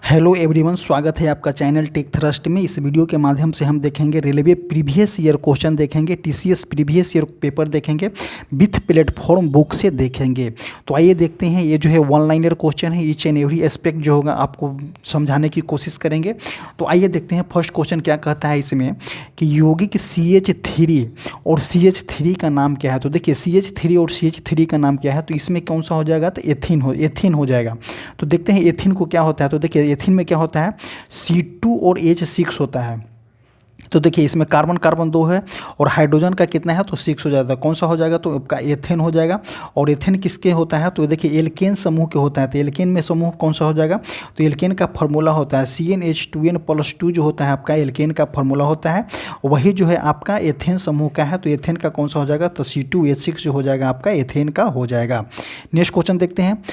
Hello everyone, स्वागत है आपका चैनल टेक थ्रस्ट में। इस वीडियो के माध्यम से हम देखेंगे रेलवे प्रीवियस ईयर क्वेश्चन देखेंगे, टीसीएस प्रीवियस ईयर पेपर देखेंगे, विथ प्लेटफॉर्म बुक से देखेंगे। तो आइए देखते हैं। ये जो है वन लाइनर क्वेश्चन है, ईच एंड एवरी एस्पेक्ट जो होगा आपको समझाने की कोशिश करेंगे। तो आइए देखते हैं फर्स्ट क्वेश्चन क्या कहता है इसमें कि यौगिक CH3 और CH3 का नाम क्या है। तो देखिए CH3 और CH3 का नाम क्या है, तो इसमें कौन सा हो जाएगा, तो एथीन हो जाएगा। तो देखते हैं एथीन को क्या होता है। तो देखिए एथीन में क्या होता है, C2 और H6 होता है। तो देखिए इसमें कार्बन कार्बन 2 है और हाइड्रोजन का कितना है, तो 6 हो जाता है। कौन सा हो जाएगा, तो आपका एथेन हो जाएगा। और एथेन किसके होता है, तो देखिए एल्केन समूह के होता है। तो एल्केन में समूह कौन सा हो जाएगा, तो एल्केन का फार्मूला होता है CnH2n+2 जो होता है आपका एल्केन का फार्मूला होता है, वही जो है आपका एथेन समूह का है। तो एथेन का कौन सा हो जाएगा, तो C2H6 जो हो जाएगा आपका एथेन का हो जाएगा। नेक्स्ट क्वेश्चन देखते हैं।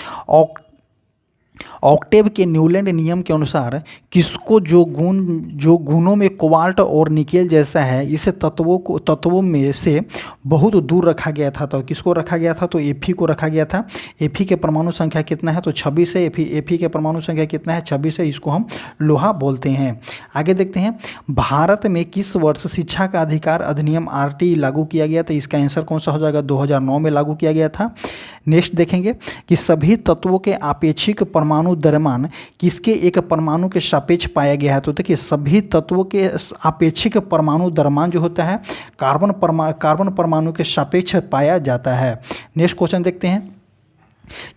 ऑक्टेव के न्यूलैंड नियम के अनुसार किसको जो गुणों में कोबाल्ट और निकेल जैसा है, इस तत्वों में से बहुत दूर रखा गया था। तो किसको रखा गया था, तो Fe को रखा गया था। Fe के परमाणु संख्या कितना है, तो 26 है। Fe के परमाणु संख्या कितना है, 26 है। इसको हम लोहा बोलते हैं। आगे देखते हैं, भारत में किस वर्ष शिक्षा का अधिकार अधिनियम RT लागू किया गया था। इसका आंसर कौन सा हो जाएगा, 2009 में लागू किया गया था। नेक्स्ट देखेंगे कि सभी तत्वों के आपेक्षिक परमाणु द्रव्यमान किसके एक परमाणु के सापेक्ष पाया गया है। तो देखिए सभी तत्वों के आपेक्षिक परमाणु द्रव्यमान जो होता है कार्बन परमाणु के सापेक्ष पाया जाता है। नेक्स्ट क्वेश्चन देखते हैं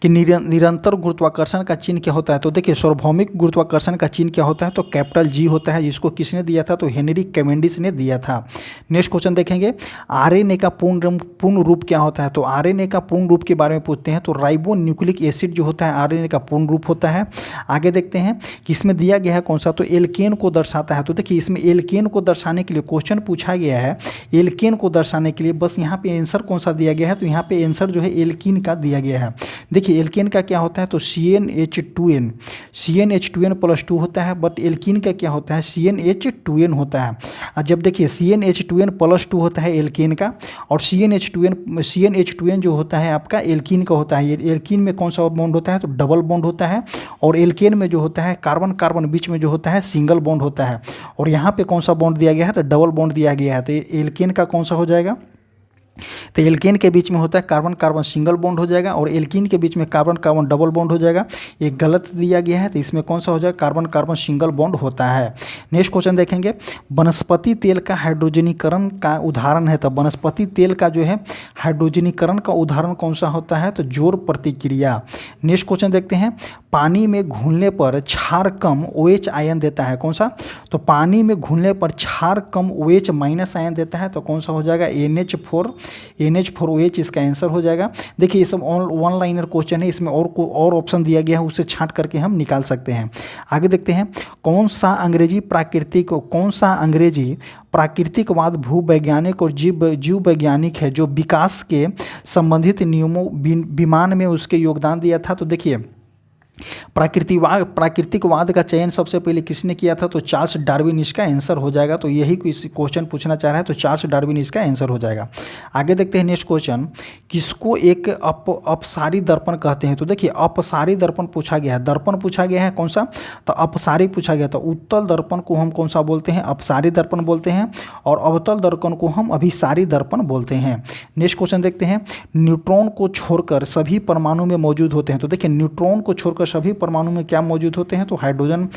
कि निरंतर गुरुत्वाकर्षण का चिन्ह क्या होता है। तो देखिए सार्वभौमिक गुरुत्वाकर्षण का चिन्ह क्या होता है, तो कैपिटल G होता है। जिसको किसने दिया था, तो हेनरी कैवेंडिश ने दिया था। नेक्स्ट क्वेश्चन देखेंगे, RNA का पूर्ण रूप क्या होता है। तो RNA का पूर्ण रूप के बारे में पूछते हैं। तो राइबो न्यूक्लिक एसिड जो होता है RNA का पूर्ण रूप होता है। आगे देखते हैं कि इसमें दिया गया है कौन सा, तो एल्केन को दर्शाता है। तो देखिए इसमें एल्केन को दर्शाने के लिए क्वेश्चन पूछा गया है। एल्केन को दर्शाने के लिए बस यहाँ पे आंसर कौन सा दिया गया है, तो यहाँ पे आंसर जो है एल्कीन का दिया गया है। देखिए एल्केन का क्या होता है, तो CnH2n+2 होता है। बट एल्कीन का क्या होता है, CnH2n होता है। और जब देखिए CnH2n+2 होता है एल्केन का, और CnH2n जो होता है आपका एल्कीन का होता है। ये एल्कीन में कौन सा बॉन्ड होता है, तो डबल बॉन्ड होता है। और एल्केन में जो होता है कार्बन कार्बन बीच में जो होता है सिंगल बॉन्ड होता है। और यहाँ पे कौन सा बॉन्ड दिया गया है, तो डबल बॉन्ड दिया गया है। तो एल्केन का कौन सा हो जाएगा, तो एल्केन के बीच में होता है कार्बन कार्बन सिंगल बॉन्ड हो जाएगा, और एल्कीन के बीच में कार्बन कार्बन डबल बॉन्ड हो जाएगा। ये गलत दिया गया है, तो इसमें कौन सा हो जाएगा, कार्बन कार्बन सिंगल बॉन्ड होता है। नेक्स्ट क्वेश्चन देखेंगे, वनस्पति तेल का हाइड्रोजनीकरण का उदाहरण है। तो वनस्पति तेल का जो है हाइड्रोजनीकरण का उदाहरण कौन सा होता है, तो जोर प्रतिक्रिया। नेक्स्ट क्वेश्चन देखते हैं, पानी में घुलने पर क्षार कम OH आयन देता है। कौन सा, तो पानी में घुलने पर क्षार कम OH- आयन देता है। तो कौन सा हो जाएगा, NH4OH इसका आंसर हो जाएगा। देखिए ये सब वन लाइनर क्वेश्चन है, इसमें और ऑप्शन दिया गया है, उसे छांट करके हम निकाल सकते हैं। आगे देखते हैं, कौन सा अंग्रेजी प्राकृतिकवाद भूवैज्ञानिक और जीव वैज्ञानिक है जो विकास के संबंधित नियमों विमान में उसके योगदान दिया था। तो देखिए प्राकृतिकवाद का चयन सबसे पहले किसने किया था, तो चार्ल्स डार्विन इसका आंसर हो जाएगा। तो यही क्वेश्चन पूछना चाह रहा है, तो चार्ल्स डार्विन इसका आंसर हो जाएगा। आगे देखते हैं नेक्स्ट क्वेश्चन, किसको एक अपसारी दर्पण कहते हैं। तो देखिए अपसारी दर्पण पूछा गया है, दर्पण पूछा गया है कौन सा, तो अपसारी पूछा गया। तो उत्तल दर्पण को हम कौन सा बोलते हैं, अपसारी दर्पण बोलते हैं, और अवतल दर्पण को हम अभिसारी दर्पण बोलते हैं। नेक्स्ट क्वेश्चन देखते हैं, न्यूट्रॉन को छोड़कर सभी परमाणु में मौजूद होते हैं। तो देखिए न्यूट्रॉन को छोड़कर सभी परमाणु में क्या मौजूद होते हैं, तो हाइड्रोजन।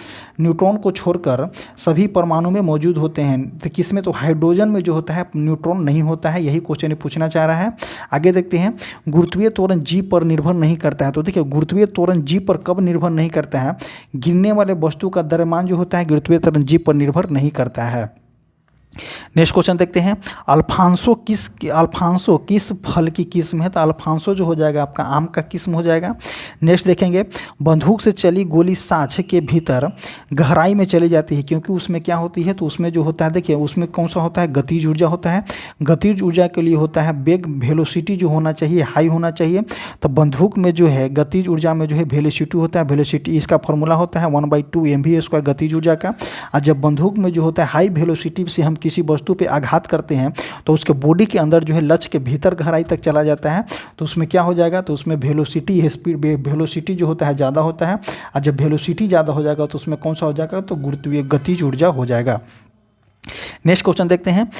न्यूट्रॉन को छोड़कर सभी परमाणु में मौजूद होते हैं। तो किसमें, तो हाइड्रोजन में जो होता है न्यूट्रॉन नहीं होता है। यही क्वेश्चन पूछना चाह रहा है। आगे देखते हैं, गुरुत्वीय त्वरण G पर निर्भर नहीं करता है। तो देखिए गुरुत्वीय त्वरण G पर कब निर्भर नहीं करता है, गिरने वाले वस्तु का द्रव्यमान जो होता है गुरुत्वीय त्वरण G पर निर्भर नहीं करता है। नेक्स्ट क्वेश्चन देखते हैं, अल्फांसो किस फल की किस्म है। तो अल्फांसो जो हो जाएगा आपका आम का किस्म हो जाएगा। नेक्स्ट देखेंगे, बंदूक से चली गोली साँच के भीतर गहराई में चली जाती है, क्योंकि उसमें क्या होती है, तो उसमें जो होता है देखिए उसमें कौन सा होता है, गतिज ऊर्जा होता है। गतिज ऊर्जा के लिए होता है वेग वेलोसिटी जो होना चाहिए हाई होना चाहिए। तो बंदूक में जो है गतिज ऊर्जा में जो है वेलोसिटी होता है। वेलोसिटी इसका फॉर्मूला होता है 1/2 mv² गतिज ऊर्जा का। और जब बंदूक में जो होता है हाई वेलोसिटी से हम किसी वस्तु पे आघात करते हैं तो उसके बॉडी के अंदर जो है लक्ष्य के भीतर गहराई तक चला जाता है, तो उसमें क्या हो जाएगा, तो उसमें वेलोसिटी स्पीड वेलोसिटी जो होता है ज़्यादा होता है, और जब वेलोसिटी ज़्यादा हो जाएगा तो उसमें कौन सा हो जाएगा, तो गुरुत्वीय गतिज ऊर्जा हो जाएगा। नेक्स्ट क्वेश्चन देखते हैं।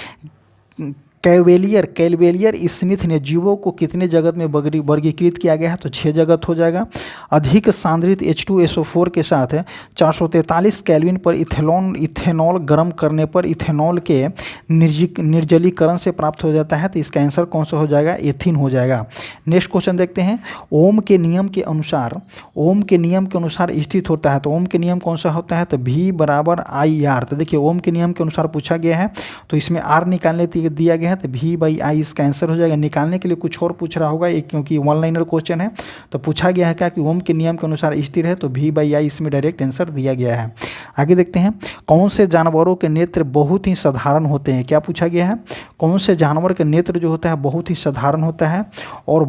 कैलवेलियर स्मिथ ने जीवों को कितने जगत में वर्गीकृत किया गया है, तो 6 जगत हो जाएगा। अधिक सांद्रित H2SO4 के साथ 443 केल्विन पर इथेनॉल गर्म करने पर इथेनॉल के निर्जलीकरण से प्राप्त हो जाता है, तो इसका आंसर कौन सा हो जाएगा, एथीन हो जाएगा। नेक्स्ट क्वेश्चन देखते हैं। ओम के नियम के अनुसार स्थित होता है, तो ओम के नियम कौन सा होता है, तो V = IR। तो देखिए ओम के नियम के अनुसार पूछा गया है, तो इसमें R निकालने दिया गया है, तो V/I इसका आंसर हो जाएगा। निकालने के लिए कुछ और पूछ रहा होगा एक, क्योंकि वन लाइनर क्वेश्चन है, तो पूछा गया है क्या कि ओम के नियम के अनुसार स्थिर है, तो V/I इसमें डायरेक्ट आंसर दिया गया है। आगे देखते हैं। कौन से जानवरों के नेत्र बहुत ही साधारण होते हैं, क्या पूछा गया है, कौन से जानवर के नेत्र जो होता है बहुत ही साधारण होता है और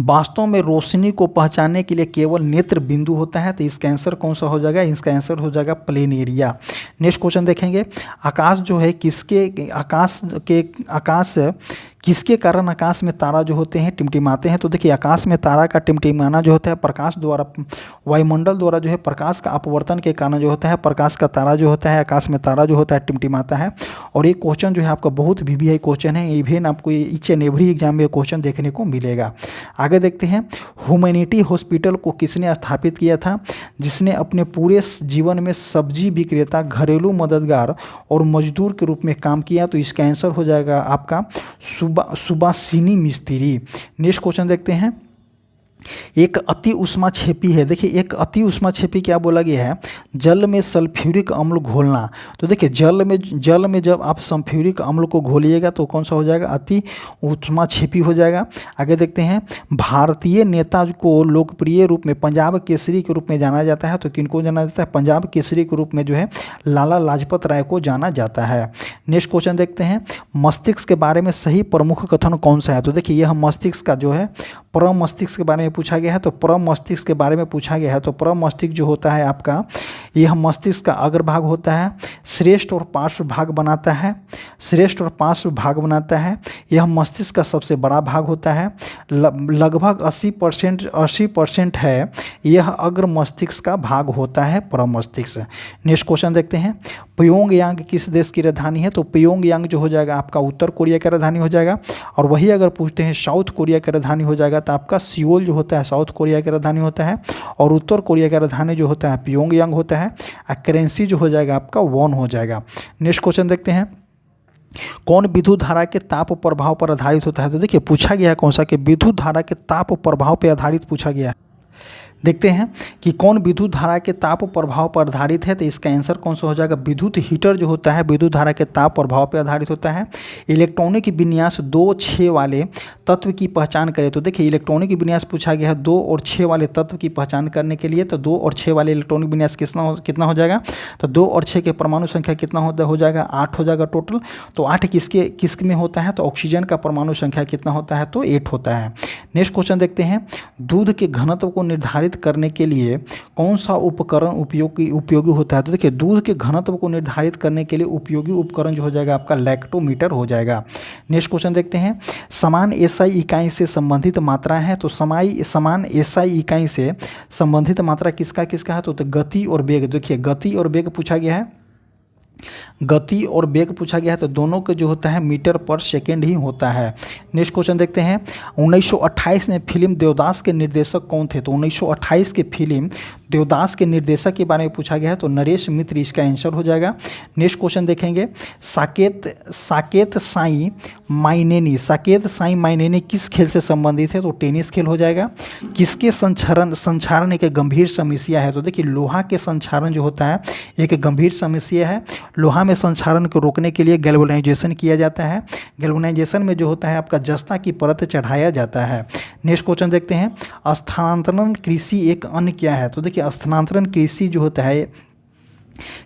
वास्तव में रोशनी को पहचानने के लिए केवल नेत्र बिंदु होता है, तो इसका आंसर कौन सा हो जाएगा, इसका आंसर हो जाएगा प्लेन एरिया। नेक्स्ट क्वेश्चन देखेंगे। आकाश जो है किसके कारण आकाश में तारा जो होते हैं टिमटिमाते हैं, तो देखिए आकाश में तारा का टिमटिमाना जो होता है प्रकाश द्वारा, वायुमंडल द्वारा जो है प्रकाश का अपवर्तन के कारण जो होता है प्रकाश का तारा जो होता है, आकाश में तारा जो होता है टिमटिमाता है। और ये क्वेश्चन जो है आपका बहुत VVI क्वेश्चन है, इवन आपको ईच एंड एवरी एग्जाम में क्वेश्चन देखने को मिलेगा। आगे देखते हैं। ह्यूमैनिटी हॉस्पिटल को किसने स्थापित किया था, जिसने अपने पूरे जीवन में सब्जी विक्रेता, घरेलू मददगार और मजदूर के रूप में काम किया, तो इसका आंसर हो जाएगा आपका सुभाषिनी मिस्त्री। नेक्स्ट क्वेश्चन देखते हैं। एक अति उष्मा छेपी है, देखिए एक अति उष्मा छेपी क्या बोला गया है, जल में सल्फ्यूरिक अम्ल घोलना। तो देखिए जल में जब आप सल्फ्यूरिक अम्ल को घोलिएगा तो कौन सा हो जाएगा, अति उष्मा छेपी हो जाएगा। आगे देखते हैं। भारतीय नेता को लोकप्रिय रूप में पंजाब केसरी के रूप में जाना जाता है, तो किनको जाना जाता है, पंजाब केसरी के रूप में जो है लाला लाजपत राय को जाना जाता है। नेक्स्ट क्वेश्चन देखते हैं। मस्तिष्क के बारे में सही प्रमुख कथन कौन सा है, तो देखिए यह मस्तिष्क का जो है परम मस्तिष्क के बारे में पूछा गया है, तो परम मस्तिष्क के बारे में पूछा गया है। तो परम मस्तिष्क जो होता है आपका, यह मस्तिष्क का अग्रभाग होता है, श्रेष्ठ और पार्श्व भाग बनाता है, यह मस्तिष्क का सबसे बड़ा भाग होता है, लगभग 80% है, यह अग्र मस्तिष्क का भाग होता है परम मस्तिष्क। नेक्स्ट क्वेश्चन देखते हैं। प्योंगयांग किस देश की राजधानी है, तो प्योंगयांग जो हो जाएगा आपका उत्तर कोरिया की राजधानी हो जाएगा। और वही अगर पूछते हैं साउथ कोरिया की राजधानी हो जाएगा, तो आपका सियोल जो होता है साउथ कोरिया की राजधानी होता है, और उत्तर कोरिया की राजधानी जो होता है प्योंगयांग होता है, और करेंसी जो हो जाएगा आपका वॉन हो जाएगा। नेक्स्ट क्वेश्चन देखते हैं। कौन विद्युत धारा के ताप प्रभाव पर आधारित होता है, तो देखिए पूछा गया है कौन सा, कि विद्युत धारा के ताप प्रभाव पर आधारित पूछा गया है। देखते हैं कि कौन विद्युत धारा के ताप प्रभाव पर आधारित है, तो इसका आंसर कौन सा हो जाएगा, विद्युत हीटर जो होता है विद्युत धारा के ताप प्रभाव पर आधारित होता है। इलेक्ट्रॉनिक विन्यास 2, 6 वाले तत्व की पहचान करें, तो देखिए इलेक्ट्रॉनिक विन्यास पूछा गया है 2 और 6 वाले तत्व की पहचान करने के लिए, तो 2 और 6 वाले इलेक्ट्रॉनिक विन्यास कितना हो जाएगा, तो 2 और 6 के परमाणु संख्या कितना हो जाएगा, 8 हो जाएगा टोटल। तो 8 किस में होता है, तो ऑक्सीजन का परमाणु संख्या कितना होता है, तो 8 होता है। नेक्स्ट क्वेश्चन देखते हैं। दूध के घनत्व को निर्धारित करने के लिए कौन सा उपकरण उपयोगी होता है, तो देखिए दूध के घनत्व को निर्धारित करने के लिए उपयोगी उपकरण जो हो जाएगा आपका लैक्टोमीटर हो जाएगा। नेक्स्ट क्वेश्चन देखते हैं। समान एसआई इकाई से संबंधित मात्रा है, तो समान एसआई इकाई से संबंधित मात्रा किसका है, तो गति और वेग। देखिए गति और वेग पूछा गया है, गति और वेग पूछा गया है, तो दोनों के जो होता है मीटर पर सेकेंड ही होता है। नेक्स्ट क्वेश्चन देखते हैं। 1928 में फिल्म देवदास के निर्देशक कौन थे, तो 1928 के फिल्म देवदास के निर्देशक के बारे में पूछा गया है, तो नरेश मित्र इसका आंसर हो जाएगा। नेक्स्ट क्वेश्चन देखेंगे। साकेत साई माइनेनी किस खेल से संबंधित है, तो टेनिस खेल हो जाएगा। किसके संक्षारण एक गंभीर समस्या है, तो देखिए लोहा के संक्षारण जो होता है एक गंभीर समस्या है। लोहा में संक्षारण को रोकने के लिए गैल्वेनाइजेशन किया जाता है। गैल्वेनाइजेशन में जो होता है आपका जस्ता की परत चढ़ाया जाता है। नेक्स्ट क्वेश्चन देखते हैं। स्थानांतरण कृषि एक अन्य क्या है, तो देखिए स्थानांतरण कृषि जो होता है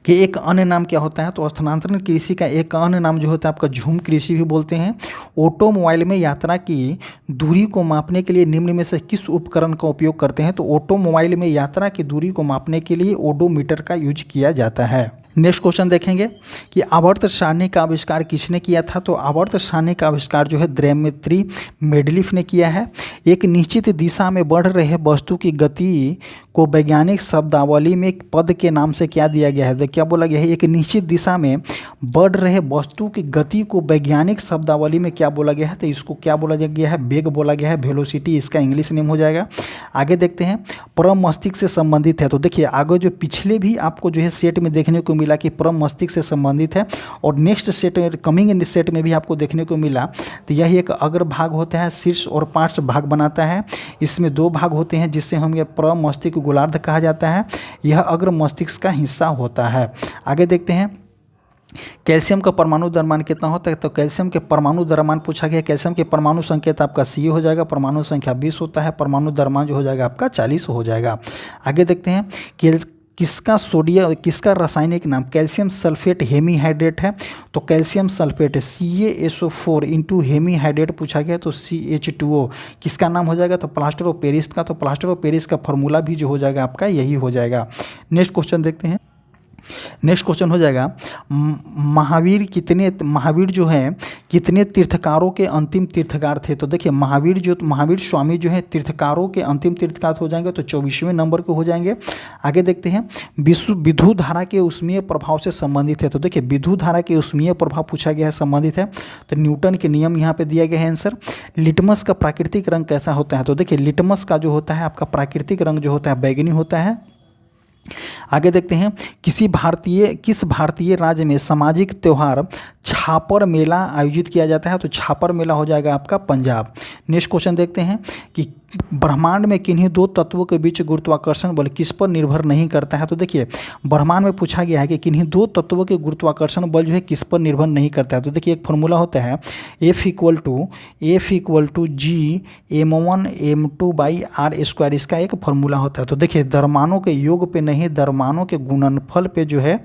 कि एक अन्य नाम क्या होता है, तो स्थानांतरण कृषि का एक अन्य नाम जो होता है आपका झूम कृषि भी बोलते हैं। ऑटोमोबाइल में यात्रा की दूरी को मापने के लिए निम्न में से किस उपकरण का उपयोग करते हैं, तो ऑटोमोबाइल में यात्रा की दूरी को मापने के लिए ओडोमीटर का यूज किया जाता है। नेक्स्ट क्वेश्चन देखेंगे कि आवर्त सारणी का आविष्कार किसने किया था। तो आवर्त सारणी का आविष्कार जो है द्रैमेत्री मेंडलीफ ने किया है। एक निश्चित दिशा में बढ़ रहे वस्तु की गति को वैज्ञानिक शब्दावली में एक पद के नाम से क्या दिया गया है। तो क्या बोला गया है, एक निश्चित दिशा में बढ़ रहे वस्तु की गति को वैज्ञानिक शब्दावली में क्या बोला गया है। तो इसको क्या बोला गया है, वेग बोला गया है, वेलोसिटी इसका इंग्लिश नेम हो जाएगा। आगे देखते हैं परम मस्तिष्क से संबंधित है। तो देखिए आगे जो पिछले भी आपको जो है सेट में देखने को मिला कि परम मस्तिष्क से संबंधित है, और नेक्स्ट सेट कमिंग सेट में भी आपको देखने को मिला। तो यह एक अग्र भाग होता है, शीर्ष और पार्श्व भाग बनाता है। इसमें दो भाग होते हैं जिससे हम ये परम मस्तिष्क गोलार्ध कहा जाता है। यह अग्र मस्तिष्क का हिस्सा होता है। आगे देखते हैं कैल्शियम का परमाणु द्रव्यमान कितना होता है। तो कैल्शियम के परमाणु द्रव्यमान पूछा गया। कैल्शियम के परमाणु संकेत आपका Ca हो जाएगा, परमाणु संख्या 20 होता है, परमाणु द्रव्यमान जो हो जाएगा आपका 40 हो जाएगा। आगे देखते हैं कि किसका रासायनिक नाम कैल्शियम सल्फेट हेमीहाइड्रेट है। तो calcium sulphate CaSO4 into hemihydrate पूछा गया, तो CH2O किसका नाम हो जाएगा। तो प्लास्टर ऑफ पेरिस का। तो प्लास्टर ऑफ पेरिस का फॉर्मूला भी जो हो जाएगा आपका यही हो जाएगा। नेक्स्ट क्वेश्चन देखते हैं। नेक्स्ट क्वेश्चन हो जाएगा महावीर जो है कितने तीर्थकारों के अंतिम तीर्थकार थे। तो देखिए महावीर स्वामी जो है तीर्थकारों के अंतिम तीर्थकार हो जाएंगे, तो 24वें नंबर के हो जाएंगे। आगे देखते हैं विद्युत धारा के ऊष्मीय प्रभाव से संबंधित है। तो देखिए विद्युत धारा के ऊष्मीय प्रभाव पूछा गया है, संबंधित है, तो न्यूटन के नियम यहाँ पे दिया गया है आंसर। लिटमस का प्राकृतिक रंग कैसा होता है। तो देखिए लिटमस का जो होता है आपका प्राकृतिक रंग जो होता है बैगनी होता है। आगे देखते हैं किस भारतीय राज्य में सामाजिक त्यौहार छापर मेला आयोजित किया जाता है। तो छापर मेला हो जाएगा आपका पंजाब। नेक्स्ट क्वेश्चन देखते हैं कि ब्रह्मांड में किन्हीं दो तत्वों के बीच गुरुत्वाकर्षण बल किस पर निर्भर नहीं करता है। तो देखिए ब्रह्मांड में पूछा गया है कि किन्हीं दो तत्वों के गुरुत्वाकर्षण बल जो है किस पर निर्भर नहीं करता है। तो देखिए एक फॉर्मूला होता है F equal to G m1 m2 by r²। इसका एक फॉर्मूला होता है। तो देखिए द्रव्यमानों के योग पे नहीं, द्रव्यमानों के गुणनफल पे जो है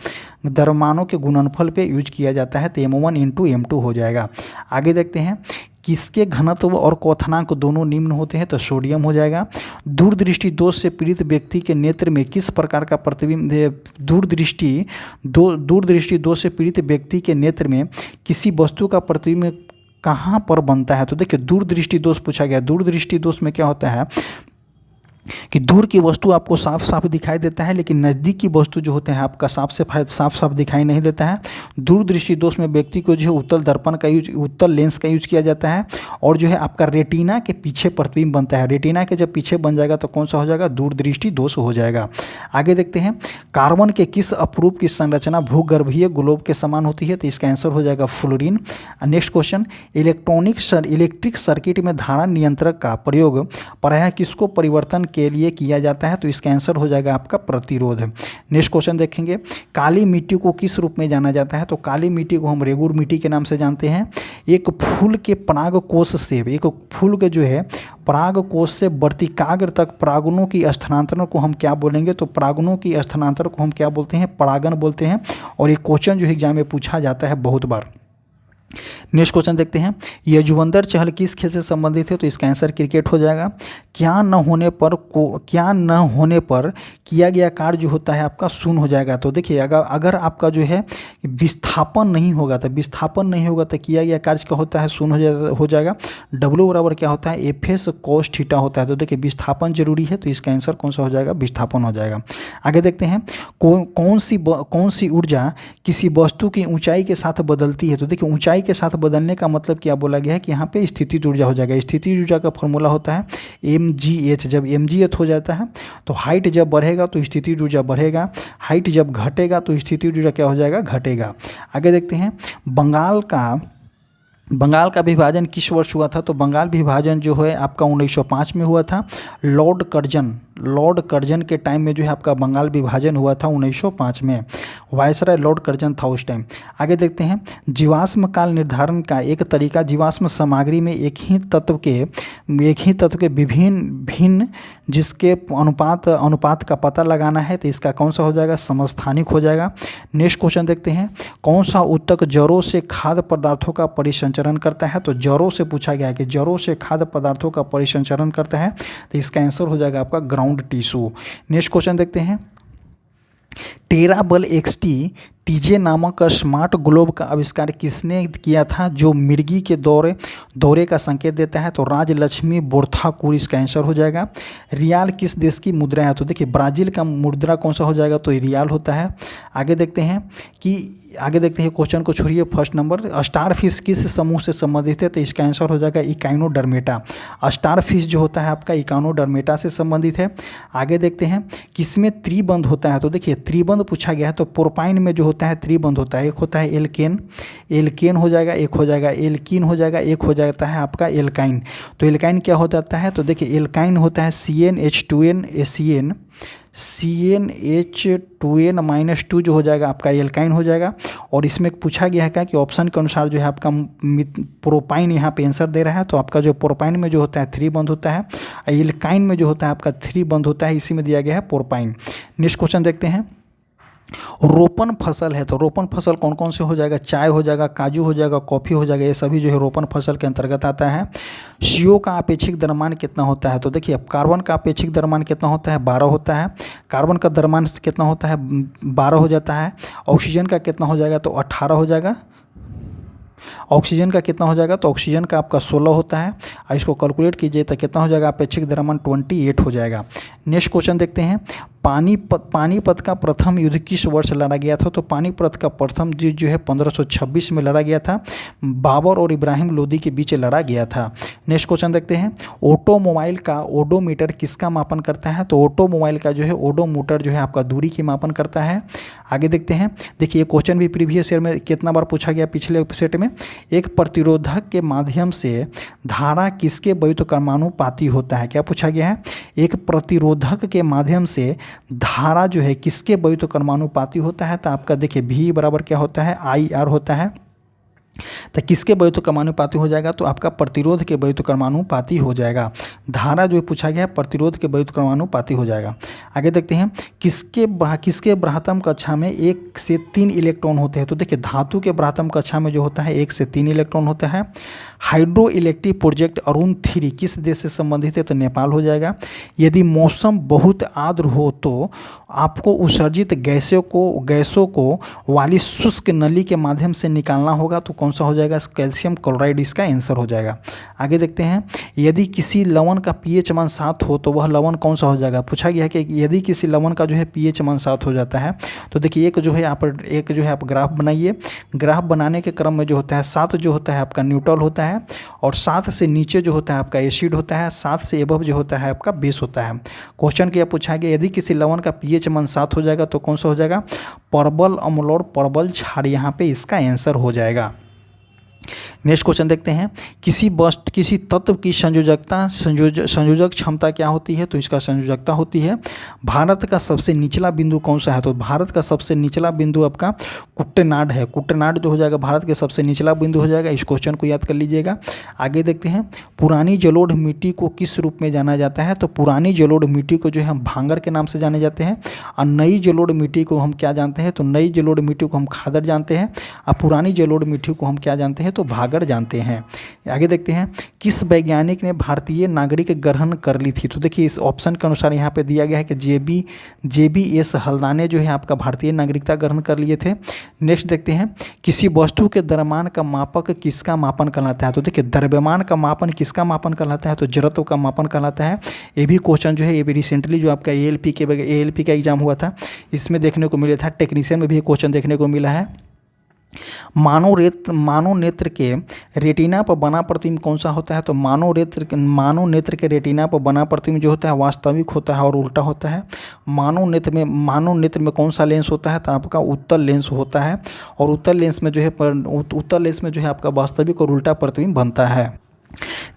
द्रव्यमानों के गुणनफल पे यूज किया जाता है। तो m1 इंटू m2 हो जाएगा। आगे देखते हैं किसके घनत्व और क्वथनांक दोनों निम्न होते हैं। तो सोडियम हो जाएगा। दूरदृष्टि दोष से पीड़ित व्यक्ति के नेत्र में किस प्रकार का प्रतिबिंब दूरदृष्टि दोष से पीड़ित व्यक्ति के नेत्र में किसी वस्तु का प्रतिबिंब कहाँ पर बनता है। तो देखिए दूरदृष्टि दोष पूछा गया। दूरदृष्टि दोष में क्या होता है कि दूर की वस्तु आपको साफ साफ दिखाई देता है, लेकिन नज़दीक की वस्तु जो होते हैं आपका साफ साफ दिखाई नहीं देता है। दूरदृष्टि दोष में व्यक्ति को जो है उत्तल लेंस का यूज किया जाता है, और जो है आपका रेटिना के पीछे प्रतिबिंब बनता है। रेटिना के जब पीछे बन जाएगा तो कौन सा हो जाएगा, दूरदृष्टि दोष हो जाएगा। आगे देखते हैं कार्बन के किस अपरूप की संरचना भूगर्भीय ग्लोब के समान होती है। तो इसका आंसर हो जाएगा fluorine. Next question electric circuit में धारा नियंत्रक का प्रयोग प्रायः किसको परिवर्तन के लिए किया जाता है। तो इसका आंसर हो जाएगा आपका प्रतिरोध। नेक्स्ट क्वेश्चन देखेंगे काली मिट्टी को किस रूप में जाना जाता है। तो काली मिट्टी को हम रेगुर मिट्टी के नाम से जानते हैं। एक फूल के परागकोश से एक फूल के जो है परागकोश से वर्तिकाग्र तक परागणों की स्थानांतरण को हम क्या बोलेंगे। तो परागणों की स्थानांतरण को हम क्या बोलते हैं, परागण बोलते हैं। और ये क्वेश्चन जो एग्जाम में पूछा जाता है बहुत बार। नेक्स्ट क्वेश्चन देखते हैं यजुवंदर चहल किस खेल से संबंधित है। तो इसका आंसर क्रिकेट हो जाएगा। क्या न होने पर किया गया कार्य जो होता है आपका शून्य हो जाएगा। तो देखिए अगर आपका जो है विस्थापन नहीं होगा तो किया गया कार्य का होता है शून्य हो जाएगा। W बराबर क्या होता है, FS cos थीटा होता है। तो देखिए विस्थापन जरूरी है, तो इसका आंसर कौन सा हो जाएगा, विस्थापन हो जाएगा। आगे देखते हैं कौन सी ऊर्जा किसी वस्तु की ऊंचाई के साथ बदलती है। तो देखिए ऊंचाई के साथ बदलने का मतलब क्या बोला गया है कि यहाँ पे स्थितिज ऊर्जा हो जाएगा। स्थितिज ऊर्जा का फॉर्मूला होता है mgh। जब mgh हो जाता है तो हाइट जब बढ़ेगा तो स्थितिज ऊर्जा बढ़ेगा, हाइट जब घटेगा तो स्थितिज ऊर्जा क्या हो जाएगा, घटेगा। आगे देखते हैं बंगाल का विभाजन किस वर्ष हुआ था। तो बंगाल विभाजन जो है आपका 1905 में हुआ था। लॉर्ड कर्जन के टाइम में जो है आपका बंगाल विभाजन हुआ था 1905 में। वायसराय लॉर्ड कर्जन था उस टाइम। आगे देखते हैं जीवाश्म काल निर्धारण का एक तरीका जीवाश्म सामग्री में एक ही तत्व के भिन्न जिसके अनुपात का पता लगाना है। तो इसका कौन सा हो जाएगा, समस्थानिक हो जाएगा। नेक्स्ट क्वेश्चन देखते हैं कौन सा ऊतक जड़ों से खाद्य पदार्थों का परिसंचरण करता है। तो जड़ों से पूछा गया है कि जड़ों से खाद्य पदार्थों का परिसंचरण करता है। तो इसका आंसर हो जाएगा आपका ग्राउंड टिश्यू। नेक्स्ट क्वेश्चन देखते हैं टेरा बल टीजे नामक स्मार्ट ग्लोब का आविष्कार किसने किया था जो मिर्गी के दौरे का संकेत देता है? तो राजलक्ष्मी बोरथाकुर इसका आंसर हो जाएगा। रियाल किस देश की मुद्रा है? तो देखिए ब्राज़ील का मुद्रा कौन सा हो जाएगा? तो रियाल होता है। आगे देखते हैं क्वेश्चन को छोड़िए। फर्स्ट नंबर, स्टार फिश किस समूह से संबंधित है? तो इसका आंसर हो जाएगा इकाइनोडर्मेटा। स्टार फिश जो होता है आपका इकाइनोडर्मेटा से संबंधित है। आगे देखते हैं किसमें त्रिबंध होता है? तो देखिए त्रिबंध पूछा गया है तो पोर्पाइन में जो होता है त्रिबंध होता है। एक होता है एल्केन हो जाएगा, एक हो जाएगा एल्कीन हो जाएगा, एक हो जाता है आपका एल्काइन। तो एल्काइन क्या हो जाता है? तो देखिए एल्काइन होता है CnH2n जो हो जाएगा आपका एल्काइन हो जाएगा। और इसमें पूछा गया है क्या कि ऑप्शन के अनुसार जो है आपका प्रोपाइन यहाँ पे आंसर दे रहा है। तो आपका जो प्रोपाइन में जो होता है त्रिबंध होता है, एल्काइन में जो होता है आपका त्रिबंध होता है, इसी में दिया गया है प्रोपाइन। नेक्स्ट क्वेश्चन देखते हैं। रोपण फसल है तो रोपण फसल कौन कौन से हो जाएगा? चाय हो जाएगा, काजू हो जाएगा, कॉफ़ी हो जाएगा, ये सभी जो है रोपण फसल के अंतर्गत आता है। CO का अपेक्षिक द्रव्यमान कितना होता है? तो देखिए अब कार्बन का अपेक्षिक द्रव्यमान कितना होता है? 12 होता है। कार्बन का द्रव्यमान कितना होता है? 12 हो जाता है। ऑक्सीजन का कितना हो जाएगा? तो 18 हो जाएगा। ऑक्सीजन का कितना हो जाएगा? तो ऑक्सीजन का आपका 16 होता है। और इसको कैलकुलेट कीजिए तो कितना हो जाएगा? अपेक्षिक द्रव्यमान 28 हो जाएगा। नेक्स्ट क्वेश्चन देखते हैं। पानीपत का प्रथम युद्ध किस वर्ष लड़ा गया था? तो पानीपत का प्रथम युद्ध जो है 1526 में लड़ा गया था। बाबर और इब्राहिम लोदी के बीच लड़ा गया था। नेक्स्ट क्वेश्चन देखते हैं। ऑटोमोबाइल का ओडोमीटर किसका मापन करता है? तो ऑटोमोबाइल का जो है ओडोमीटर जो है आपका दूरी की मापन करता है। आगे देखते हैं। देखिए ये क्वेश्चन भी प्रीवियस ईयर में कितना बार पूछा गया पिछले सेट में। एक प्रतिरोधक के माध्यम से धारा किसके व्युत्क्रमानुपाती होता है? क्या पूछा गया है? एक प्रतिरोधक के माध्यम से धारा जो है किसके व्युत्क्रमानुपाती होता है? तो आपका देखिए V बराबर क्या होता है? IR होता है। तो किसके व्युत्क्रमानुपाती हो जाएगा? तो आपका प्रतिरोध के व्युत्क्रमानुपाती हो जाएगा। धारा जो पूछा गया है प्रतिरोध के व्युत्क्रमानुपाती हो जाएगा। आगे देखते हैं। किसके ब्राह्मण कक्षा में 1 से 3 इलेक्ट्रॉन होते हैं? तो देखिए धातु के ब्राह्मण कक्षा में जो होता है 1 से 3 इलेक्ट्रॉन होता है। हाइड्रो इलेक्ट्रिक प्रोजेक्ट अरुण 3 किस देश से संबंधित है? तो नेपाल हो जाएगा। यदि मौसम बहुत आर्द्र हो तो आपको उत्सर्जित गैसों को वाली शुष्क नली के माध्यम से निकालना होगा। तो कौन सा हो जाएगा? कैल्शियम क्लोराइड इसका आंसर हो जाएगा। आगे देखते हैं। यदि किसी लवण का pH मान 7 हो तो वह लवण कौन सा हो जाएगा? पूछा गया है कि यदि किसी लवण का जो है pH मान 7 हो जाता है तो देखिए एक जो है आप ग्राफ बनाइए। ग्राफ बनाने के क्रम में जो होता है 7 जो होता है आपका न्यूट्रल होता है और 7 से नीचे जो होता है आपका एसिड होता है, 7 से एबव जो होता है आपका बेस होता है। क्वेश्चन क्या पूछा गया? यदि किसी लवण का pH मान 7 हो जाएगा तो कौन सा हो जाएगा? परबल अम्ल और परबल क्षार यहाँ पे इसका आंसर हो जाएगा। नेक्स्ट क्वेश्चन देखते हैं। किसी तत्व की संयोजक क्षमता क्या होती है? तो इसका संयोजकता होती है। भारत का सबसे निचला बिंदु कौन सा है? तो भारत का सबसे निचला बिंदु आपका कुट्टेनाड है। कुट्टेनाड जो हो जाएगा भारत के सबसे निचला बिंदु हो जाएगा। इस क्वेश्चन को याद कर लीजिएगा। आगे देखते हैं। पुरानी जलोढ़ मिट्टी को किस रूप में जाना जाता है? तो पुरानी जलोढ़ मिट्टी को जो है हम भांगर के नाम से जाने जाते हैं और नई जलोढ़ मिट्टी को हम क्या जानते हैं? तो नई जलोढ़ मिट्टी को हम खादर जानते हैं और पुरानी जलोढ़ मिट्टी को हम क्या जानते हैं? तो भागर जानते हैं। आगे देखते हैं। किस वैज्ञानिक ने भारतीय नागरिक ग्रहण कर ली थी? तो देखिए इस ऑप्शन के अनुसार यहाँ पे दिया गया है कि JBS हल्दाने जो है आपका भारतीय नागरिकता ग्रहण कर लिए थे। नेक्स्ट देखते हैं। किसी वस्तु के द्रव्यमान का मापक किसका मापन कहलाता है? तो देखिए द्रव्यमान का मापन किसका मापन कहलाता है? तो जड़त्व का मापन कहलाता है। ये भी क्वेश्चन जो है ये भी रिसेंटली जो आपका ALP का एग्जाम हुआ था इसमें देखने को मिला था। टेक्नीशियन में भी क्वेश्चन देखने को मिला है। मानव नेत्र के रेटिना पर बना प्रतिबिंब कौन सा होता है? तो मानव नेत्र के रेटिना पर बना प्रतिबिंब जो होता है वास्तविक होता है और उल्टा होता है। मानव नेत्र में कौन सा लेंस होता है? तो आपका उत्तल लेंस होता है और उत्तल लेंस में जो है आपका वास्तविक और उल्टा प्रतिबिंब बनता है।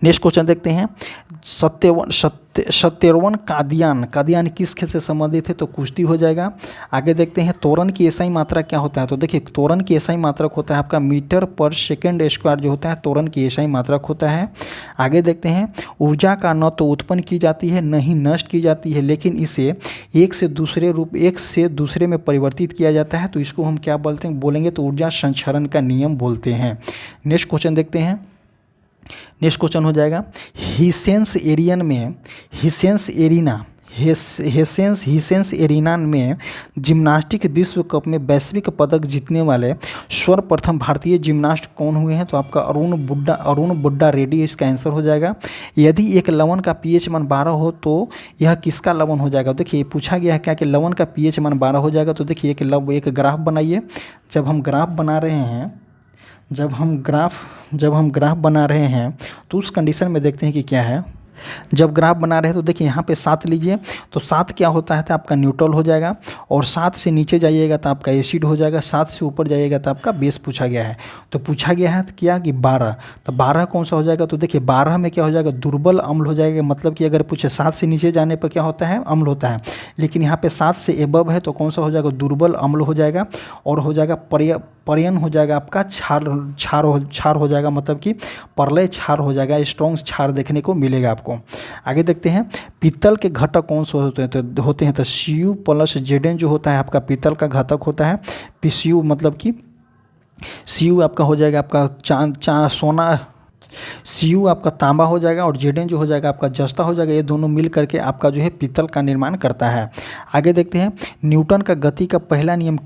नेक्स्ट क्वेश्चन देखते हैं। सत्यवन कादियान किस खेल से संबंधित है? तो कुश्ती हो जाएगा। आगे देखते हैं। त्वरण की एसआई मात्रा क्या होता है? तो देखिए त्वरण की एसआई मात्रक होता है आपका मीटर पर सेकंड स्क्वायर जो होता है त्वरण की एसआई मात्रक होता है। आगे देखते हैं। ऊर्जा का न तो उत्पन्न की जाती है न ही नष्ट की जाती है लेकिन इसे एक से दूसरे में परिवर्तित किया जाता है। तो इसको हम क्या बोलेंगे? तो ऊर्जा संचरण का नियम बोलते हैं। नेक्स्ट क्वेश्चन देखते हैं। नेक्स्ट क्वेश्चन हो जाएगा। हिसेंस हिसेंस एरिना में जिम्नास्टिक विश्व कप में वैश्विक पदक जीतने वाले सर्वप्रथम भारतीय जिम्नास्ट कौन हुए हैं? तो आपका अरुण बुड्डा रेड्डी इसका आंसर हो जाएगा। यदि एक लवण का पीएच मान 12 हो तो यह किसका लवण हो जाएगा? देखिए पूछा गया है क्या कि लवण का पीएच मान 12 हो जाएगा। तो देखिए एक ग्राफ बनाइए। जब हम ग्राफ बना रहे हैं तो उस कंडीशन में देखते हैं कि क्या है। जब ग्राफ बना रहे हैं तो देखिए यहाँ पे 7 लीजिए, तो 7 क्या होता है तो आपका न्यूट्रल हो जाएगा, और 7 से नीचे जाइएगा तो आपका एसिड हो जाएगा, 7 से ऊपर जाइएगा तो आपका बेस पूछा गया है। तो पूछा गया है तो क्या कि 12, तो 12 कौन सा हो जाएगा? तो देखिए 12 में क्या हो जाएगा? दुर्बल अम्ल हो जाएगा। मतलब कि अगर पूछे 7 से नीचे जाने पर क्या होता है? अम्ल होता है। लेकिन यहाँ पे 7 से एबव है तो कौन सा हो जाएगा? दुर्बल अम्ल हो जाएगा, और हो जाएगा पर्यन हो जाएगा आपका, क्षार हो जाएगा, मतलब कि परलय क्षार हो जाएगा, स्ट्रॉन्ग क्षार देखने को मिलेगा आपको। आगे देखते हैं पीतल के घटक कौन से होते हैं? तो Cu प्लस Zn जो होता है आपका पीतल का घटक होता है। PCU मतलब कि Cu आपका हो जाएगा आपका सोना, Cu आपका तांबा हो जाएगा, और Zn जो हो जाएगा आपका जस्ता हो जाएगा। ये दोनों मिल करके आपका जो है पीतल का निर्माण करता है। आगे देखते हैं न्यूटन का गति का पहला नियम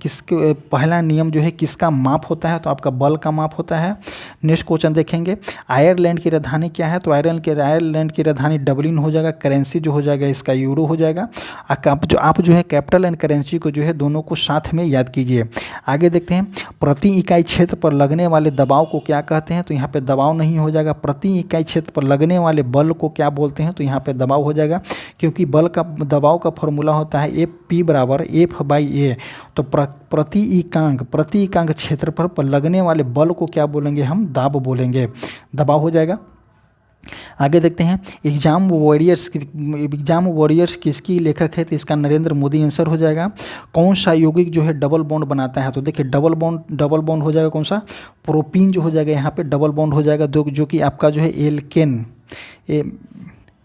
जो है किसका माप होता है? तो आपका बल का माप होता है। नेक्स्ट क्वेश्चन देखेंगे आयरलैंड की राजधानी क्या है? तो आयरलैंड की राजधानी डबलिन हो जाएगा। करेंसी जो हो जाएगा इसका यूरो हो जाएगा। आप जो है कैपिटल एंड करेंसी को जो है दोनों को साथ में याद कीजिए। आगे देखते हैं प्रति इकाई क्षेत्र पर लगने वाले दबाव को क्या कहते हैं? तो यहाँ पे दबाव नहीं हो जाएगा। प्रति इकाई क्षेत्र पर लगने वाले बल को क्या बोलते हैं? तो यहाँ पे दबाव हो जाएगा, क्योंकि बल का दबाव का फॉर्मूला होता है P बराबर F/A। तो प्रति इकांक क्षेत्रफल पर लगने वाले बल को क्या बोलेंगे? हम दाब बोलेंगे, दबाव हो जाएगा। आगे देखते हैं एग्जाम वॉरियर्स किसकी लेखक है? तो इसका नरेंद्र मोदी आंसर हो जाएगा। कौन सा यौगिक जो है डबल बॉन्ड बनाता है? तो देखिए डबल बॉन्ड हो जाएगा कौन सा? प्रोपीन जो हो जाएगा यहाँ पे डबल बॉन्ड हो जाएगा, जो कि आपका जो है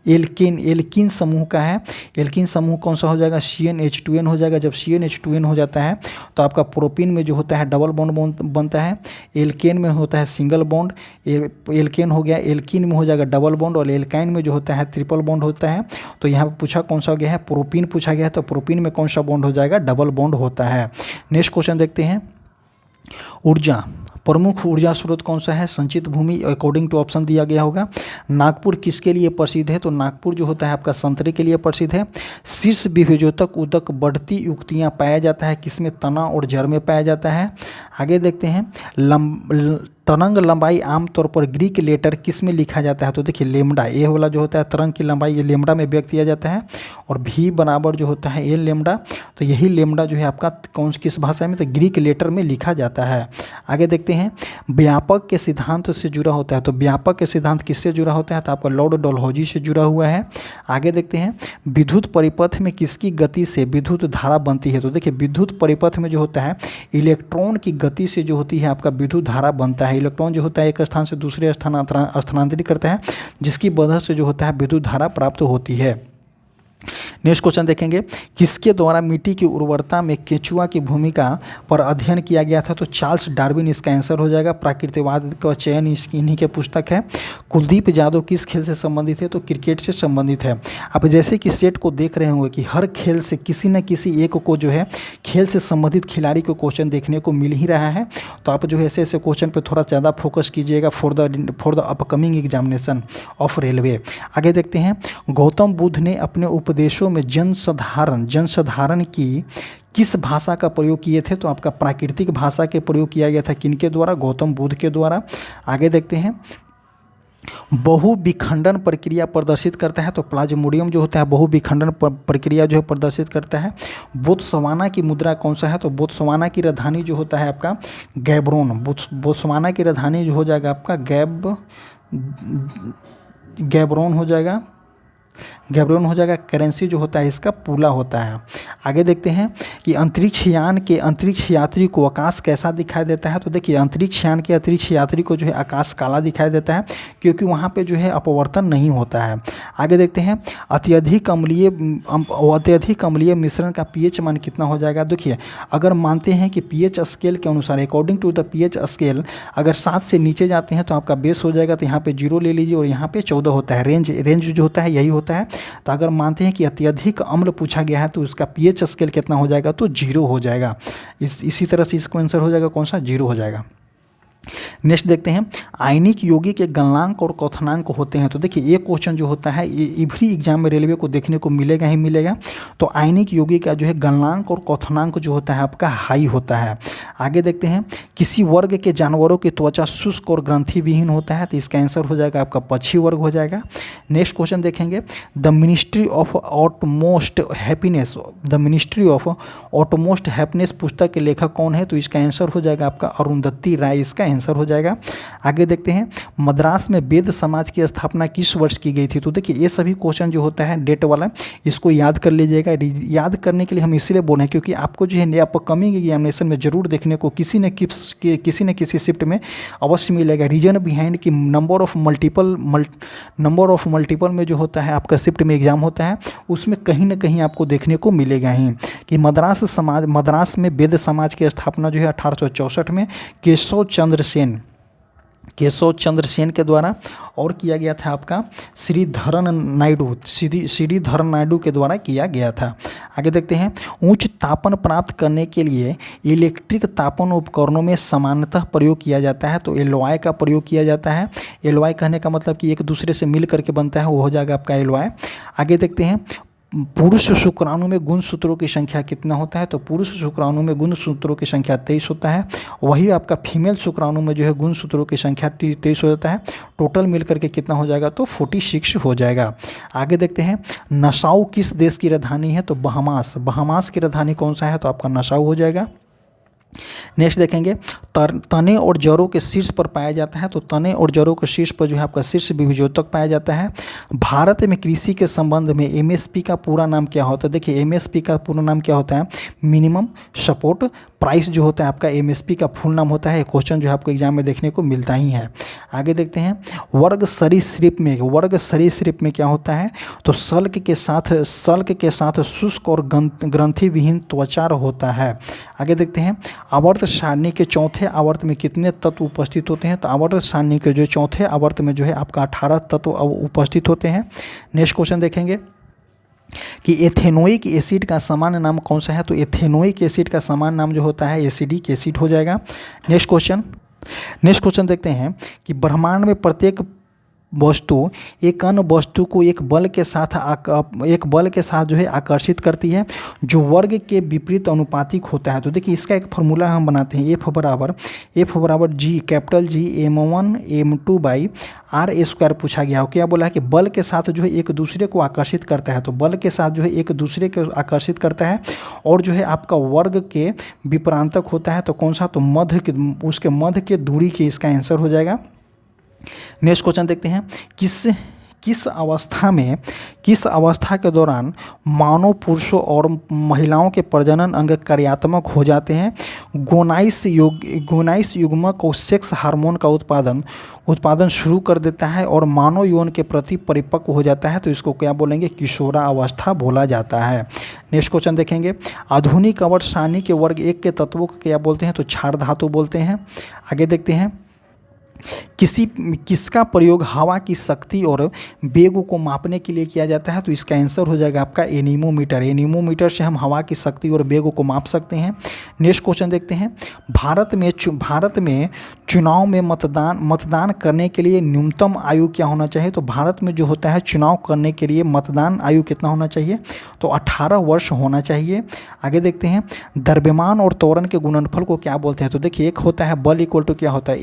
एल्किन समूह का है। एल्किन समूह कौन सा हो जाएगा? CnH2n हो जाएगा। जब CnH2n हो जाता है तो आपका प्रोपीन में जो होता है डबल बॉन्ड बनता है, एल्केन में होता है सिंगल बॉन्ड। एल्केन हो गया, एल्किन में हो जाएगा डबल बॉन्ड, और एल्काइन में जो होता है ट्रिपल बॉन्ड होता है। तो यहाँ पर पूछा कौन सा गया है? प्रोपीन पूछा गया है, तो प्रोपीन में कौन सा बॉन्ड हो जाएगा? डबल बॉन्ड होता है। नेक्स्ट क्वेश्चन देखते हैं ऊर्जा, प्रमुख ऊर्जा स्रोत कौन सा है? संचित भूमि अकॉर्डिंग टू ऑप्शन दिया गया होगा। नागपुर किसके लिए प्रसिद्ध है? तो नागपुर जो होता है आपका संतरे के लिए प्रसिद्ध है। शीर्ष विभेजोतक उदक बढ़ती युक्तियाँ पाया जाता है किसमें? तना और जड़ में पाया जाता है। आगे देखते हैं तरंग लंबाई आमतौर पर ग्रीक लेटर किस में लिखा जाता है? तो देखिए लेमडा, ए वाला जो होता है तरंग की लंबाई ये लेमडा में व्यक्त किया जाता है, और V बराबर जो होता है ए लेमडा। तो यही लेमडा जो है आपका किस भाषा में? तो ग्रीक लेटर में लिखा जाता है। आगे देखते हैं व्यापक के सिद्धांत से जुड़ा होता है। तो व्यापक के सिद्धांत किससे जुड़ा होता है? तो आपका लॉर्ड डलहौजी से जुड़ा हुआ है। आगे देखते हैं विद्युत परिपथ में किसकी गति से विद्युत धारा बनती है? तो देखिए विद्युत परिपथ में जो होता है इलेक्ट्रॉन की गति से जो होती है आपका विद्युत धारा बनता है। इलेक्ट्रॉन जो होता है एक स्थान से दूसरे स्थान स्थानांतरित करता है, जिसकी वजह से जो होता है विद्युत धारा प्राप्त होती है। नेक्स्ट क्वेश्चन देखेंगे किसके द्वारा मिट्टी की उर्वरता में केंचुआ की भूमिका पर अध्ययन किया गया था? तो चार्ल्स डार्विन इसका आंसर हो जाएगा। प्राकृतिकवाद का चयन इन्हीं के पुस्तक है। कुलदीप यादव किस खेल से संबंधित है? तो क्रिकेट से संबंधित है। आप जैसे कि सेट को देख रहे होंगे कि हर खेल से किसी न किसी एक को जो है खेल से संबंधित खिलाड़ी को क्वेश्चन देखने को मिल ही रहा है। तो आप जो है ऐसे ऐसे क्वेश्चन पर थोड़ा ज़्यादा फोकस कीजिएगा for the upcoming examination of railway. आगे देखते हैं गौतम बुद्ध ने अपने उपदेशों में जनसाधारण की किस भाषा का प्रयोग किए थे? तो आपका प्राकृतिक भाषा के प्रयोग किया गया था। किनके द्वारा? गौतम बुद्ध के द्वारा। आगे देखते हैं बहुविखंडन प्रक्रिया प्रदर्शित करता है। तो प्लाज्मोडियम जो होता है बहुविखंडन प्रक्रिया जो है प्रदर्शित करता है। बोत्सवाना की मुद्रा कौन सा है? तो बोत्सवाना की राजधानी जो होता है आपका गैब्रोन। बोत्सवाना की राजधानी जो हो जाएगा आपका गैब्रोन हो जाएगा। गैब्रोन हो जाएगा। करेंसी जो होता है इसका पूला होता है। आगे देखते हैं कि अंतरिक्ष यात्री को आकाश कैसा दिखाई देता है? तो देखिए अंतरिक्ष यान के अंतरिक्ष यात्री को जो है आकाश काला दिखाई देता है, क्योंकि वहाँ पे जो है अपवर्तन नहीं होता है। आगे देखते हैं अत्यधिक अम्लीय मिश्रण का पीएच मान कितना हो जाएगा? देखिए अगर मानते हैं कि पीएच स्केल के अनुसार according to the pH scale अगर 7 से नीचे जाते हैं तो आपका बेस हो जाएगा। तो यहाँ पे 0 ले लीजिए, और यहाँ पे 14 होता है। रेंज जो होता है यही होता है। होता है। तो अगर मानते हैं कि अत्यधिक अम्ल पूछा गया है तो उसका पीएच स्केल कितना हो जाएगा, तो 0 हो जाएगा। इसी तरह से इसको आंसर हो जाएगा कौन सा, 0 हो जाएगा। नेक्स्ट देखते हैं, आयनिक यौगिक के गलनांक और क्वथनांक होते हैं। तो देखिए ये क्वेश्चन जो होता है ये एवरी एग्जाम में रेलवे को देखने को मिलेगा ही मिलेगा। तो आयनिक यौगिक का जो है गलनांक और क्वथनांक जो होता है आपका हाई होता है। आगे देखते हैं, किसी वर्ग के जानवरों की त्वचा शुष्क और ग्रंथि विहीन होता है, तो इसका आंसर हो जाएगा आपका पक्षी वर्ग हो जाएगा। नेक्स्ट क्वेश्चन देखेंगे, the ministry of utmost happiness, the ministry of utmost happiness पुस्तक के लेखक कौन है, तो इसका आंसर हो जाएगा आपका अरुंधति राय, इसका आंसर हो जाएगा। आगे देखते हैं, मद्रास में वेद समाज की स्थापना किस वर्ष की गई थी। तो देखिए ये सभी क्वेश्चन जो होता है डेट वाला, इसको याद कर लीजिएगा। याद करने के लिए हम इसीलिए बोल रहे हैं क्योंकि आपको जो है अपकमिंग एग्जामिनेशन में जरूर देखने को किसी न किसी शिफ्ट में अवश्य मिलेगा। रीजन बिहाइंड की नंबर ऑफ मल्टीपल में जो होता है आपका शिफ्ट में एग्जाम होता है, उसमें कहीं ना कहीं आपको देखने को मिलेगा ही कि मद्रास में वेद समाज की स्थापना जो है 1864 में केशव चंद्र सेन के द्वारा और किया गया था आपका श्रीधरन नायडू के द्वारा किया गया था। आगे देखते हैं, उच्च तापन प्राप्त करने के लिए इलेक्ट्रिक तापन उपकरणों में सामान्यतः प्रयोग किया जाता है, तो एलॉय का प्रयोग किया जाता है। एलॉय कहने का मतलब कि एक दूसरे से मिल करके बनता है, वो हो जाएगा आपका एलॉय। आगे देखते हैं, पुरुष शुक्राणु में गुणसूत्रों की संख्या कितना होता है, तो पुरुष शुक्राणु में गुणसूत्रों की संख्या 23 होता है। वही आपका फीमेल शुक्राणु में जो है गुणसूत्रों की संख्या 23 हो जाता है। टोटल मिलकर के कितना हो जाएगा, तो 46 हो जाएगा। आगे देखते हैं, नसाउ किस देश की राजधानी है, तो बहामास की राजधानी कौन सा है, तो आपका नसाउ हो जाएगा। नेक्स्ट देखेंगे, तने और जड़ों के शीर्ष पर पाया जाता है, तो तने और जड़ों के शीर्ष पर जो है आपका शीर्ष विभुजोतक पाया जाता है। भारत में कृषि के संबंध में एमएसपी का पूरा नाम क्या होता है, देखिए एमएसपी का पूरा नाम क्या होता है, मिनिमम सपोर्ट प्राइस जो होता है आपका एमएसपी का फुल नाम होता है। क्वेश्चन जो है आपको एग्जाम में देखने को मिलता ही है। आगे देखते हैं, वर्ग सरीसृप में क्या होता है, तो सल्क के साथ शुष्क और ग्रंथि विहीन त्वचा होता है। आगे देखते हैं, आवर्त सारणी के चौथे आवर्त में कितने तत्व उपस्थित होते हैं, तो आवर्त सारणी के जो चौथे आवर्त में जो है आपका 18 तत्व उपस्थित होते हैं। नेक्स्ट क्वेश्चन देखेंगे कि एथेनोइक एसिड का सामान्य नाम कौन सा है, तो एथेनोइक एसिड का सामान्य नाम जो होता है एसिडिक एसिड हो जाएगा। नेक्स्ट क्वेश्चन देखते हैं कि ब्रह्मांड में प्रत्येक वस्तु एक अन्य वस्तु को एक बल के साथ जो है आकर्षित करती है, जो वर्ग के विपरीत अनुपातिक होता है। तो देखिए इसका एक फार्मूला हम बनाते हैं, F बराबर G capital G m1 m2 by R square पूछा गया हो। क्या बोला है कि बल के साथ जो है एक दूसरे को आकर्षित करता है, तो बल के साथ जो है एक दूसरे को आकर्षित करता है और जो है आपका वर्ग के विपरांतक होता है, तो कौन सा, तो उसके मध्य के दूरी के इसका आंसर हो जाएगा। नेक्स्ट क्वेश्चन देखते हैं, किस अवस्था के दौरान मानव पुरुषों और महिलाओं के प्रजनन अंग कार्यात्मक हो जाते हैं। गोनाइस युग्मक और सेक्स हार्मोन का उत्पादन शुरू कर देता है और मानव यौन के प्रति परिपक्व हो जाता है, तो इसको क्या बोलेंगे, किशोरावस्था बोला जाता है। नेक्स्ट क्वेश्चन देखेंगे, आधुनिक आवर्त सारणी के वर्ग 1 के तत्वों को क्या बोलते हैं, तो क्षार धातु बोलते हैं। आगे देखते हैं, किसका प्रयोग हवा की शक्ति और वेग को मापने के लिए किया जाता है, तो इसका आंसर हो जाएगा आपका एनीमोमीटर से हम हवा की शक्ति और वेग को माप सकते हैं। नेक्स्ट क्वेश्चन देखते हैं, भारत में चुनाव में मतदान करने के लिए न्यूनतम आयु क्या होना चाहिए, तो भारत में जो होता है चुनाव करने के लिए मतदान आयु कितना होना चाहिए, तो 18 वर्ष होना चाहिए। आगे देखते हैं, द्रव्यमान और त्वरण के गुणनफल को क्या बोलते हैं, तो देखिए एक होता है बल इक्वल टू क्या होता है,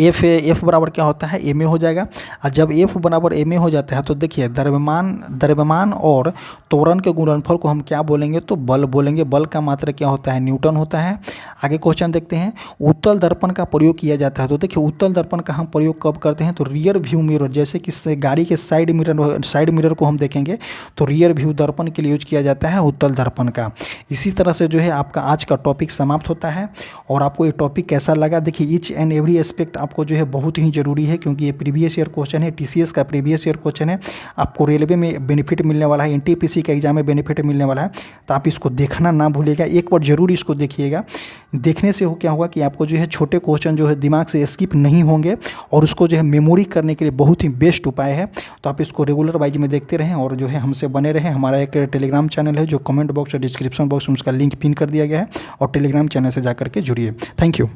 एफ बराबर क्या होता है, एम ए हो जाएगा। और जब एफ बराबर एम ए हो जाता है तो देखिए द्रव्यमान और त्वरण के गुणनफल को हम क्या बोलेंगे, तो बल बोलेंगे। बल का मात्रा क्या होता है, न्यूटन होता है। आगे क्वेश्चन देखते हैं, उत्तल दर्पण का प्रयोग किया जाता है, तो देखिए उत्तल दर्पण का हम प्रयोग कब करते हैं, तो रियर व्यू मिरर, जैसे कि गाड़ी के साइड मिरर को हम देखेंगे तो रियर व्यू दर्पण के लिए यूज किया जाता है उत्तल दर्पण का। इसी तरह से जो है आपका आज का टॉपिक समाप्त होता है। और आपको ये टॉपिक कैसा लगा, देखिए ईच एंड एवरी एस्पेक्ट आपको जो है बहुत ही ज़रूरी है, क्योंकि ये प्रीवियस ईयर क्वेश्चन है, टीसीएस का प्रीवियस ईयर क्वेश्चन है। आपको रेलवे में बेनिफिट मिलने वाला है, एनटीपीसी का एग्जाम में बेनिफिट मिलने वाला है, तो आप इसको देखना ना भूलिएगा, एक बार जरूर इसको देखिएगा। देखने से हो क्या होगा कि आपको जो है छोटे क्वेश्चन जो है दिमाग से स्किप नहीं होंगे और उसको जो है मेमोरी करने के लिए बहुत ही बेस्ट उपाय है। तो आप इसको रेगुलर वाइज में देखते रहें और जो है हमसे बने रहें। हमारा एक टेलीग्राम चैनल है जो कमेंट बॉक्स और डिस्क्रिप्शन बॉक्स में उसका लिंक पिन कर दिया गया है, और टेलीग्राम चैनल से जा करके जुड़िए। Thank you.